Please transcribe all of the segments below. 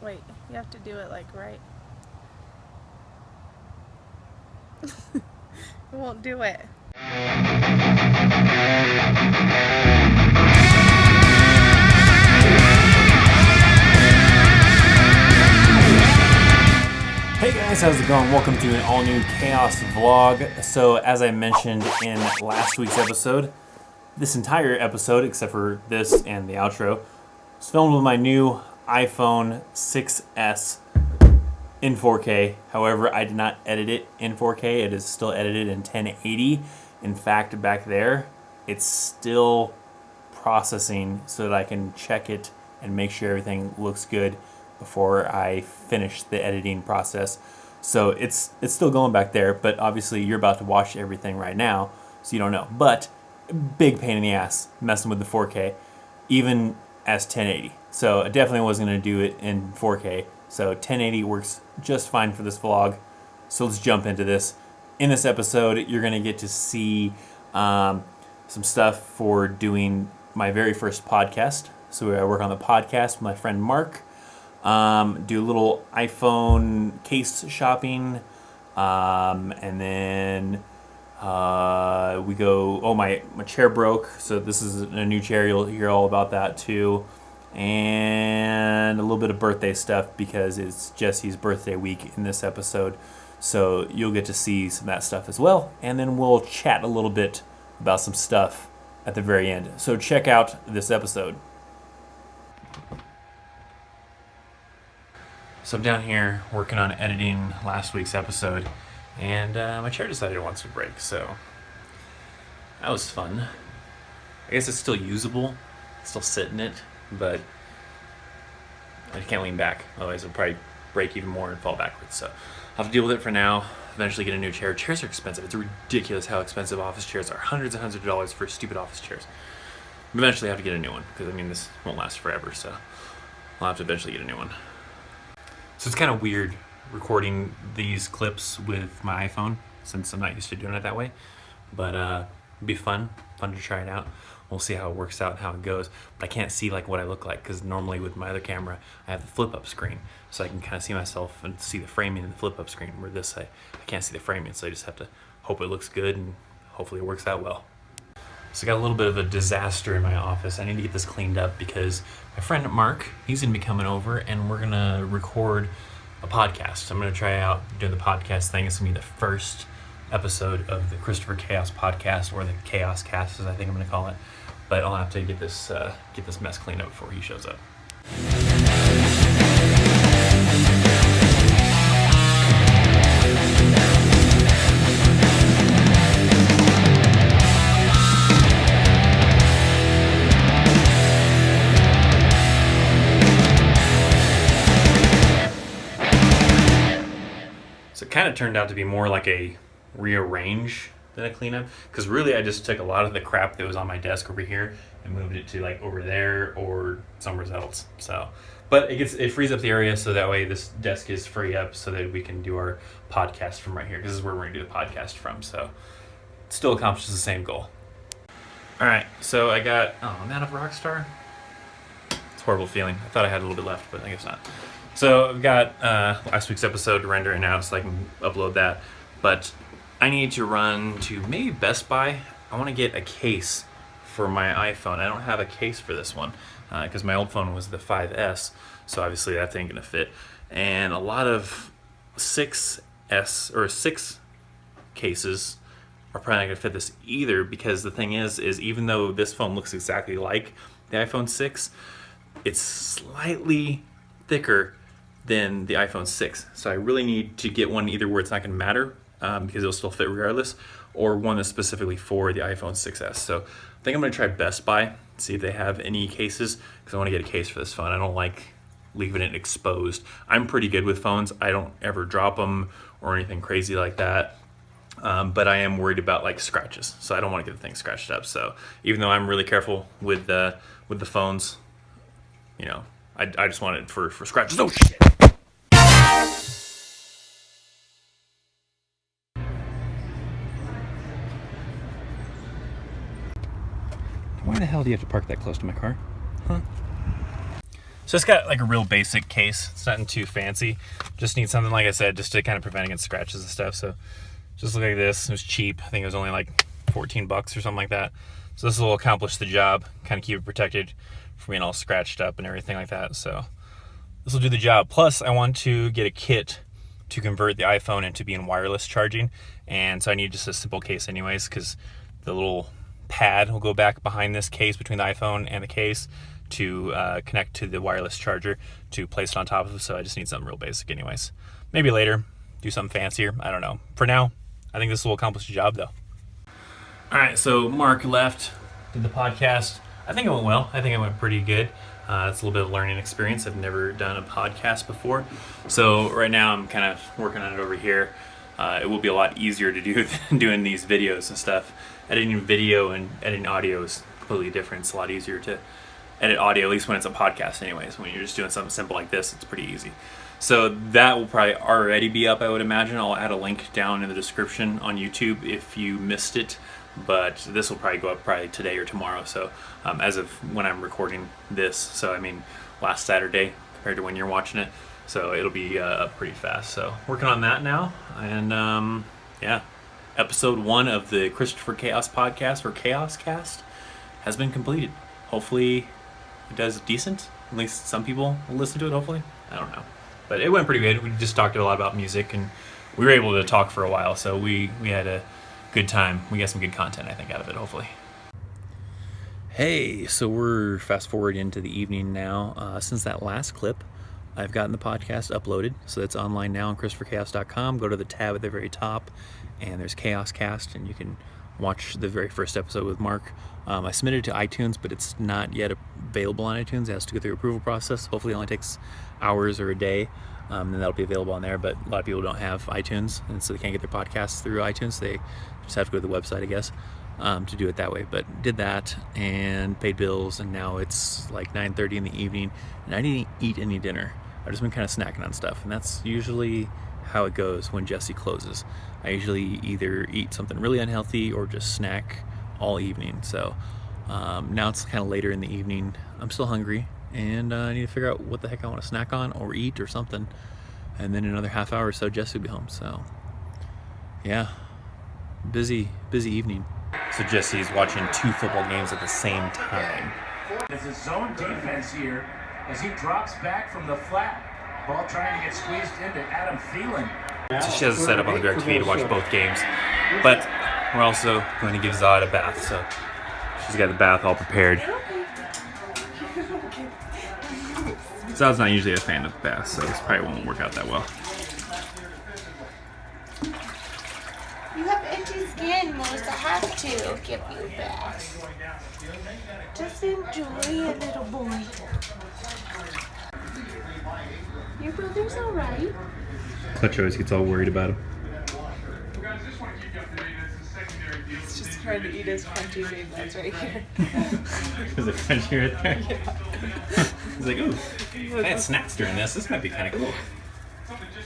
Wait, you have to do it like right. It won't do it. Hey guys, how's it going? Welcome to an all-new Chaos vlog. So, as I mentioned in last week's episode, this entire episode, except for this and the outro, was filmed with my new iPhone 6S in 4K. However, I did not edit it in 4K. It is still edited in 1080. In fact, back there, it's still processing so that I can check it and make sure everything looks good before I finish the editing process. So it's still going back there, but obviously you're about to watch everything right now, so you don't know. But big pain in the ass messing with the 4K, even as 1080. So I definitely wasn't going to do it in 4K. So 1080 works just fine for this vlog. So let's jump into this. In this episode, you're going to get to see some stuff for doing my very first podcast. So I work on the podcast with my friend Mark. Do a little iPhone case shopping, and then we go, oh, my chair broke, so this is a new chair. You'll hear all about that too, and a little bit of birthday stuff because it's Jesse's birthday week in this episode, so you'll get to see some of that stuff as well, and then we'll chat a little bit about some stuff at the very end. So check out this episode. So I'm down here working on editing last week's episode, and my chair decided it wants to break, so that was fun. I guess it's still usable, still sit in it, but I can't lean back, otherwise it'll probably break even more and fall backwards, so I'll have to deal with it for now, eventually get a new chair. Chairs are expensive. It's ridiculous how expensive office chairs are. Hundreds and hundreds of dollars for stupid office chairs. Eventually I have to get a new one, because I mean this won't last forever, so I'll have to eventually get a new one. So it's kind of weird recording these clips with my iPhone since I'm not used to doing it that way. But it'll be fun to try it out. We'll see how it works out and how it goes. But I can't see like what I look like because normally with my other camera I have the flip up screen. So I can kind of see myself and see the framing in the flip up screen. Where this I can't see the framing, so I just have to hope it looks good and hopefully it works out well. So I got a little bit of a disaster in my office. I need to get this cleaned up because my friend Mark, he's going to be coming over and we're going to record a podcast. I'm going to try out doing the podcast thing. It's going to be the first episode of the Christopher Chaos podcast, or the ChaosCast as I think I'm going to call it. But I'll have to get this mess cleaned up before he shows up. So it kind of turned out to be more like a rearrange than a cleanup, because really I just took a lot of the crap that was on my desk over here and moved it to like over there or somewhere else. So, but it frees up the area so that way this desk is free up so that we can do our podcast from right here, because this is where we're gonna do the podcast from. So it still accomplishes the same goal. All right, so I'm out of Rockstar. It's a horrible feeling. I thought I had a little bit left, but I guess not. So I've got last week's episode to render it now so I can upload that. But I need to run to maybe Best Buy. I want to get a case for my iPhone. I don't have a case for this one because my old phone was the 5S. So obviously that ain't going to fit. And a lot of 6S or 6 cases are probably not going to fit this either, because the thing is even though this phone looks exactly like the iPhone 6, it's slightly thicker than the iPhone 6. So I really need to get one either where it's not going to matter because it'll still fit regardless, or one that's specifically for the iPhone 6S. So I think I'm going to try Best Buy, see if they have any cases, because I want to get a case for this phone. I don't like leaving it exposed. I'm pretty good with phones. I don't ever drop them or anything crazy like that. But I am worried about like scratches, so I don't want to get the thing scratched up. So even though I'm really careful with the phones, you know, I just want it for scratches. Oh shit! Why the hell do you have to park that close to my car? Huh? So it's got like a real basic case. It's nothing too fancy. Just need something, like I said, just to kind of prevent against scratches and stuff. So just look like this. It was cheap. I think it was only like $14 or something like that. So this will accomplish the job, kind of keep it protected from being all scratched up and everything like that. So this will do the job. Plus, I want to get a kit to convert the iPhone into being wireless charging. And so I need just a simple case anyways, because the little pad will go back behind this case between the iPhone and the case to connect to the wireless charger to place it on top of it. So I just need something real basic anyways. Maybe later, do something fancier. I don't know. For now, I think this will accomplish the job though. All right, so Mark left, did the podcast. I think it went well. I think it went pretty good. It's a little bit of a learning experience. I've never done a podcast before. So right now I'm kind of working on it over here. It will be a lot easier to do than doing these videos and stuff. Editing video and editing audio is completely different. It's a lot easier to edit audio, at least when it's a podcast anyways. When you're just doing something simple like this, it's pretty easy. So that will probably already be up, I would imagine. I'll add a link down in the description on YouTube if you missed it. But this will probably go up today or tomorrow. So as of when I'm recording this, so I mean last Saturday compared to when you're watching it. So it'll be up pretty fast. So working on that now. And yeah, episode 1 of the Christopher Chaos podcast, or ChaosCast, has been completed. Hopefully it does decent. At least some people will listen to it, hopefully. I don't know. But it went pretty good. We just talked a lot about music, and we were able to talk for a while. So we had a good time. We got some good content, I think, out of it, hopefully. Hey, so we're fast forward into the evening now. Since that last clip, I've gotten the podcast uploaded. So that's online now on ChristopherChaos.com. Go to the tab at the very top, and there's ChaosCast, and you can watch the very first episode with Mark. I submitted it to iTunes, but it's not yet available on iTunes. It has to go through the approval process. Hopefully it only takes hours or a day. And that'll be available on there, but a lot of people don't have iTunes, and so they can't get their podcasts through iTunes. They just have to go to the website, I guess, to do it that way. But did that and paid bills, and now it's like 9:30 in the evening, and I didn't eat any dinner. I've just been kind of snacking on stuff, and that's usually how it goes when Jesse closes. I usually either eat something really unhealthy or just snack all evening. So now it's kind of later in the evening. I'm still hungry, and I need to figure out what the heck I want to snack on or eat or something. And then in another half hour or so, Jesse will be home. So yeah, busy evening. So Jesse's watching 2 football games at the same time. It's his zone defense here as he drops back from the flat. Ball trying to get squeezed into Adam Thielen. So she has it set up on the DirecTV to watch both games. But we're also going to give Zod a bath. So she's got the bath all prepared. Zod's not usually a fan of baths, so this probably won't work out that well. You have itchy skin, Melissa. I have to give you a bath. Just enjoy it, little boy. Your brother's alright. Clutch always gets all worried about him. He's just trying to eat his crunchy food that's right here. There's a crunchy right there. He's like, ooh, I had snacks during this. This might be kind of cool.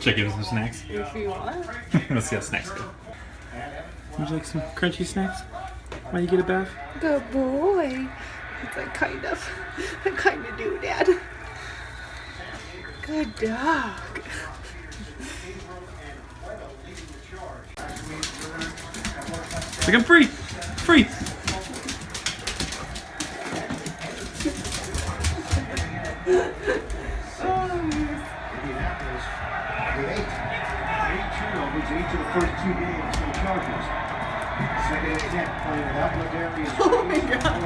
Should I give him some snacks? If you want. Let's see how snacks go. Would you like some crunchy snacks? Why you get a bath? Good boy. It's like kind of do, Dad. Good dog. Like, I'm free! Free! Each of the first 2 games for the Chargers. Second attempt playing without Ladarius. Oh my God.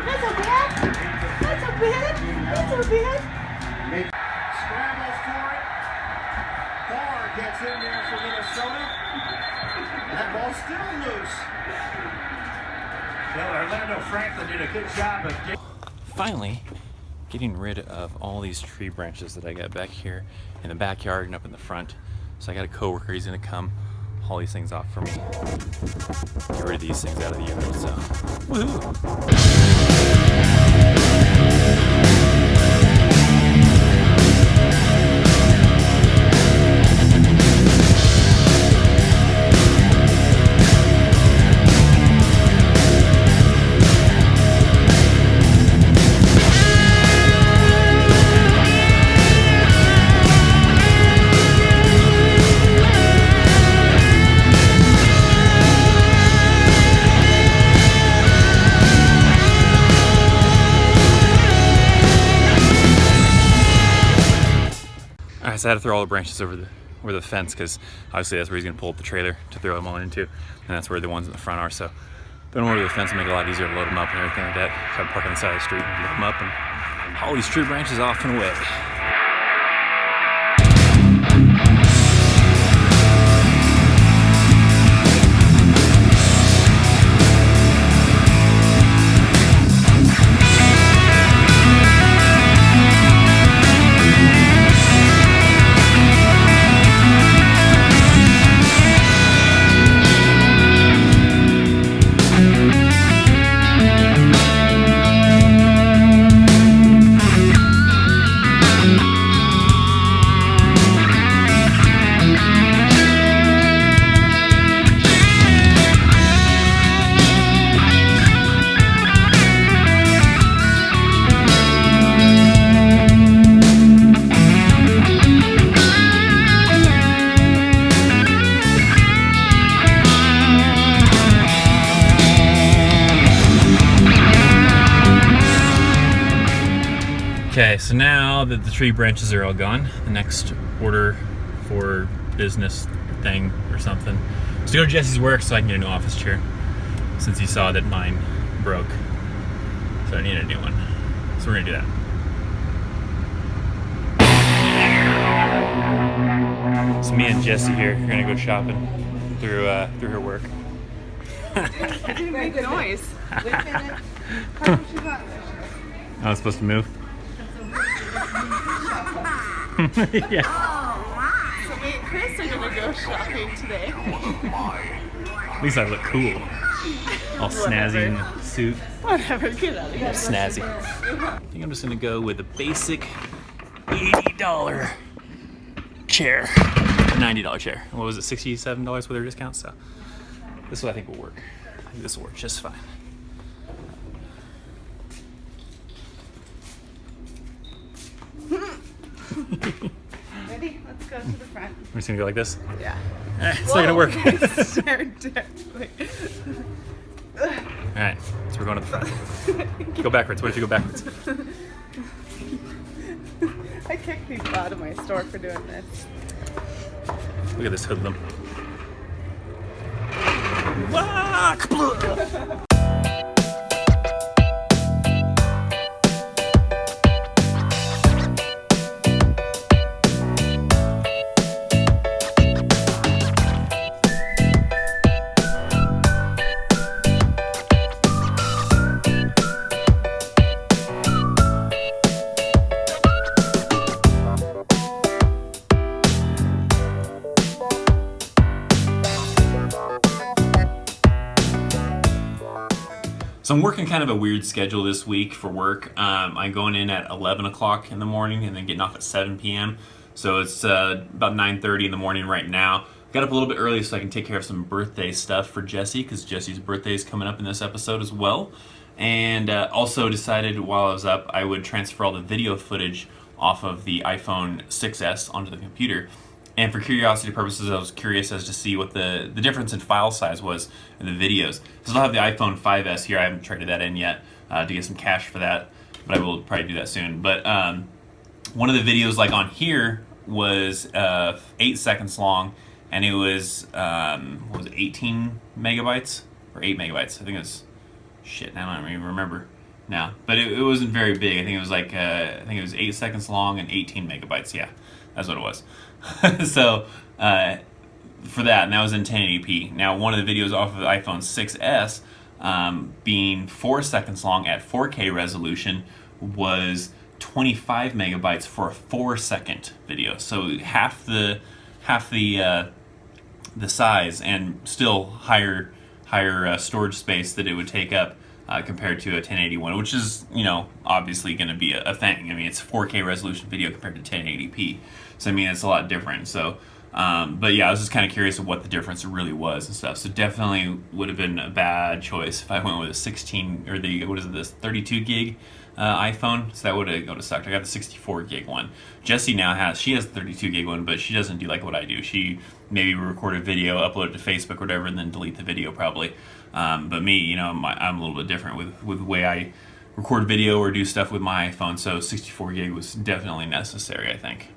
That's a bad. That's a bad. That's a bad. Scrambles for it. Barr gets in there for Minnesota. That ball's still loose. Well, Orlando Franklin did a good job of getting. Finally, getting rid of all these tree branches that I got back here in the backyard and up in the front. So I got a coworker, he's gonna come haul these things off for me. Get rid of these things out of the yard, so woohoo! so I had to throw all the branches over the fence because obviously that's where he's gonna pull up the trailer to throw them all into, and that's where the ones in the front are. So put them over the fence will make it a lot easier to load them up and everything like that. So I park on the side of the street and load them up and haul these tree branches off and away. Okay, so now that the tree branches are all gone, the next order for business thing or something is to go to Jesse's work so I can get a new office chair, since he saw that mine broke. So I need a new one. So we're gonna do that. So me and Jesse here are gonna go shopping through her work. It didn't make a noise. I was supposed to move. Yeah. So me and Chris are gonna go shopping today. At least I look cool. All snazzy in the suit. Whatever, get out of here. Snazzy. I think I'm just gonna go with a basic $80 chair. $90 chair. What was it, $67 with their discount? So this one I think will work. I think this will work just fine. Ready? Let's go to the front. We're just gonna go like this? Yeah. It's not gonna work. Alright, so we're going to the front. Go backwards. What if you go backwards? I kicked people out of my store for doing this. Look at this hoodlum. So I'm working kind of a weird schedule this week for work. I'm going in at 11 o'clock in the morning and then getting off at 7 p.m. So it's about 9:30 in the morning right now. Got up a little bit early so I can take care of some birthday stuff for Jesse, because Jesse's birthday is coming up in this episode as well. And also decided while I was up I would transfer all the video footage off of the iPhone 6s onto the computer. And for curiosity purposes, I was curious as to see what the difference in file size was in the videos. I still have the iPhone 5s here. I haven't traded that in yet to get some cash for that, but I will probably do that soon. But one of the videos, like on here, was 8 seconds long, and it was, what was it, 18 megabytes? Or 8 megabytes. I think it was, shit, now I don't even remember now. But it wasn't very big. I think it was like, I think it was 8 seconds long and 18 megabytes. Yeah, that's what it was. So for that, and that was in 1080p. Now, one of the videos off of the iPhone 6s, being 4 seconds long at 4K resolution, was 25 megabytes for a 4-second video. So half the size, and still higher storage space that it would take up compared to a 1080 which is, you know, obviously going to be a thing. I mean, it's 4K resolution video compared to 1080p. So I mean, it's a lot different. So, but yeah, I was just kind of curious of what the difference really was and stuff. So definitely would have been a bad choice if I went with a 16 or this 32 gig iPhone. So that would have sucked. I got the 64 gig one. Jessie now has the 32 gig one, but she doesn't do like what I do. She maybe record a video, upload it to Facebook or whatever, and then delete the video probably. But me, you know, I'm a little bit different with the way I record video or do stuff with my iPhone. So 64 gig was definitely necessary, I think.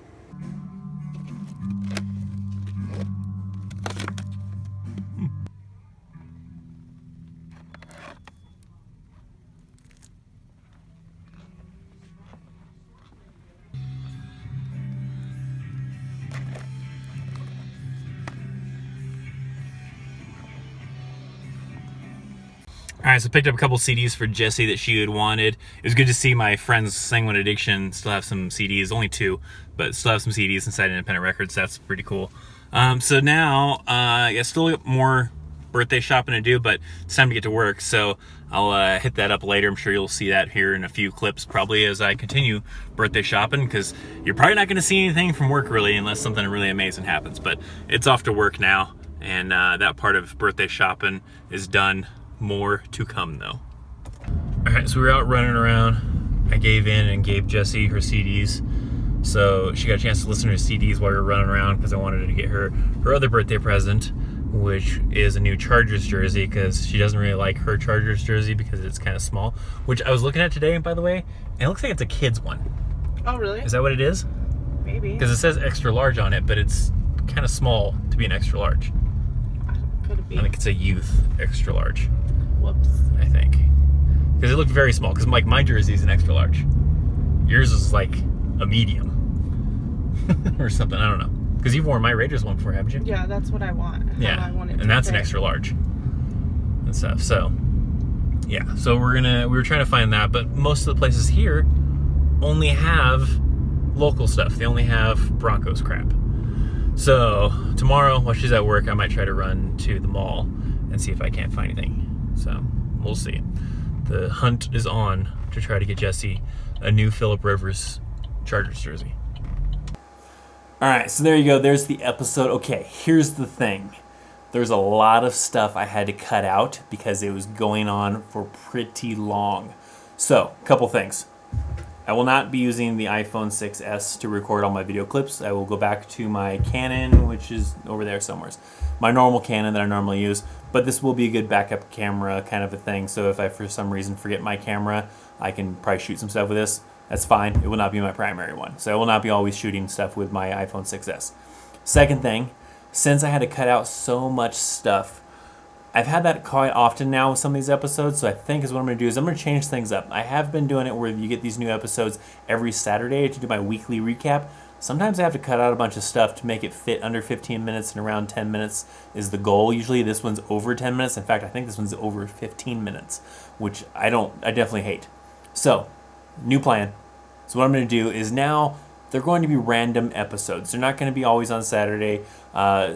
All right, so picked up a couple CDs for Jessie that she had wanted. It was good to see my friends Sanguine Addiction still have some CDs, only 2, but still have some CDs inside Independent Records. That's pretty cool. So now, still got more birthday shopping to do, but it's time to get to work. So I'll hit that up later. I'm sure you'll see that here in a few clips, probably as I continue birthday shopping, because you're probably not going to see anything from work really unless something really amazing happens. But it's off to work now, and that part of birthday shopping is done. More to come though. All right, so we were out running around. I gave in and gave Jessie her CDs, so she got a chance to listen to her CDs while we were running around, because I wanted to get her other birthday present, which is a new Chargers jersey, because she doesn't really like her Chargers jersey because it's kind of small, which I was looking at today, by the way, and it looks like it's a kid's one. Oh, really? Is that what it is? Maybe. Because it says extra large on it, but it's kind of small to be an extra large. Could it be? I think it's a youth extra large. Whoops. I think. Because it looked very small. Because like my jersey is an extra large. Yours is like a medium. or something. I don't know. Because you've worn my Raiders one before, haven't you? Yeah, that's what I want. Yeah. I want it And to that's an fit. extra large. And stuff. So, yeah. So we were trying to find that. But most of the places here only have local stuff. They only have Broncos crap. So tomorrow, while she's at work, I might try to run to the mall and see if I can't find anything. So we'll see. The hunt is on to try to get Jessie a new Phillip Rivers Chargers jersey. All right, so there you go. There's the episode. Okay, here's the thing. There's a lot of stuff I had to cut out because it was going on for pretty long. So, a couple things. I will not be using the iPhone 6s to record all my video clips. I will go back to my Canon, which is over there somewhere. My normal Canon that I normally use. But this will be a good backup camera kind of a thing. So if I, for some reason, forget my camera, I can probably shoot some stuff with this. That's fine. It will not be my primary one. So I will not be always shooting stuff with my iPhone 6s. Second thing, since I had to cut out so much stuff, I've had that quite often now with some of these episodes, so I think is what I'm going to do is I'm going to change things up. I have been doing it where you get these new episodes every Saturday to do my weekly recap. Sometimes I have to cut out a bunch of stuff to make it fit under 15 minutes, and around 10 minutes is the goal. Usually this one's over 10 minutes. In fact, I think this one's over 15 minutes, which I definitely hate. So, new plan. So what I'm going to do is now they're going to be random episodes. They're not going to be always on Saturday.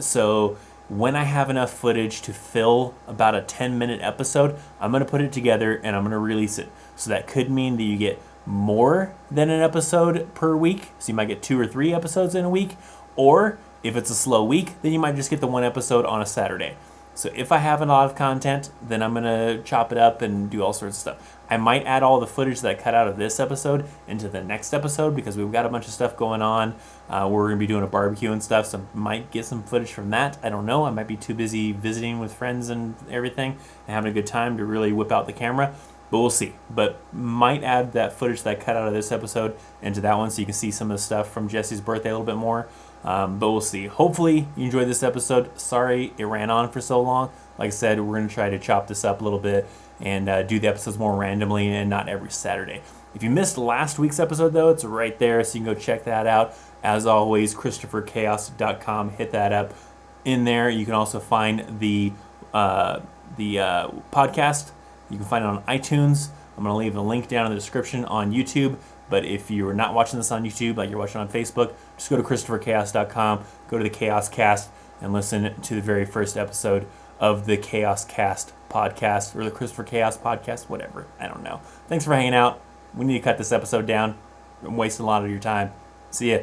So when I have enough footage to fill about a 10-minute episode, I'm going to put it together and I'm going to release it. So that could mean that you get more than an episode per week. So you might get 2 or 3 episodes in a week. Or if it's a slow week, then you might just get the one episode on a Saturday. So if I have a lot of content, then I'm going to chop it up and do all sorts of stuff. I might add all the footage that I cut out of this episode into the next episode because we've got a bunch of stuff going on. We're going to be doing a barbecue and stuff, so I might get some footage from that. I don't know. I might be too busy visiting with friends and everything and having a good time to really whip out the camera. But we'll see. But might add that footage that I cut out of this episode into that one so you can see some of the stuff from Jessie's birthday a little bit more. But we'll see. Hopefully you enjoyed this episode. Sorry it ran on for so long. Like I said, we're going to try to chop this up a little bit and do the episodes more randomly and not every Saturday. If you missed last week's episode, though, it's right there, so you can go check that out. As always, ChristopherChaos.com. Hit that up. In there, you can also find the podcast. You can find it on iTunes. I'm going to leave a link down in the description on YouTube. But if you're not watching this on YouTube, like you're watching on Facebook, just go to ChristopherChaos.com, go to the ChaosCast, and listen to the very first episode of the ChaosCast podcast, or the Christopher Chaos podcast, whatever. I don't know. Thanks for hanging out. We need to cut this episode down. I'm wasting a lot of your time. See ya.